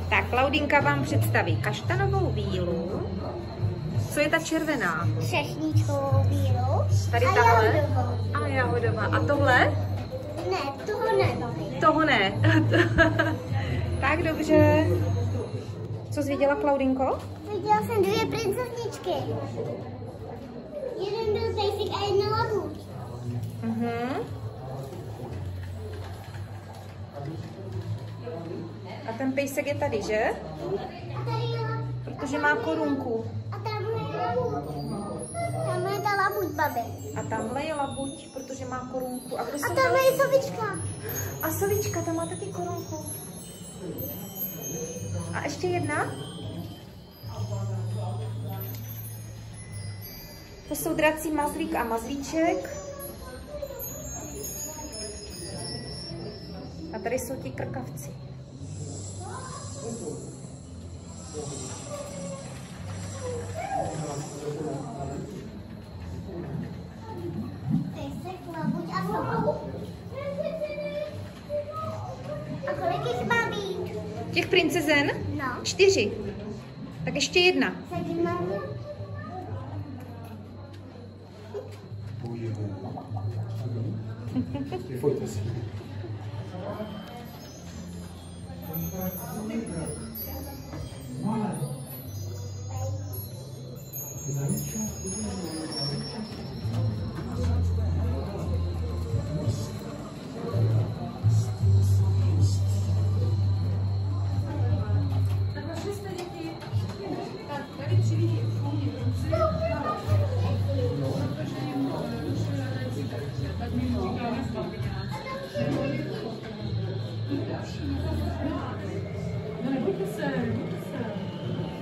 Tak, Klaudinka vám představí kaštanovou vílu. Co je ta červená? Třešničkovou vílu. Tady tahle? A jahodová. A tohle? Ne, toho ne. Toho ne. Tak, dobře. Co jsi viděla, Klaudinko? Viděla jsem 2 princezničky. Jeden byl pejsek a jedna labuť. A ten pejsek je tady, že? A tady je labuť. Protože má korunku. A tamhle je labuť. Tamhle je ta labuť, babi. A tamhle je labuť, protože má korunku. A tamhle je sovička. A sovička, ta má taky korunku. A ještě jedna? To jsou drací mazlík a mazlíček. A tady jsou ti krkavci. Pejsek, labuť a socha. A kolik jich má být? Těch princezen? No. 4. Tak ještě jedna.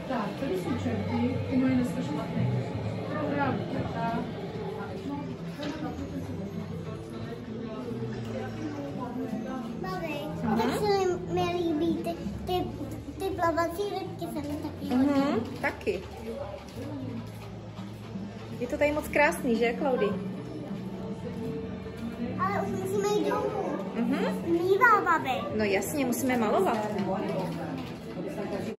Tak, tady jsou čerty, ty mají dneska špatný. Program, tak. Babi, tak se mi líbí ty plavací rybky, se mi taky hodí. Taky. Je to tady moc krásný, že, Klaudy? Ale už musíme jít domů. Mívá, babi. No jasně, musíme malovat.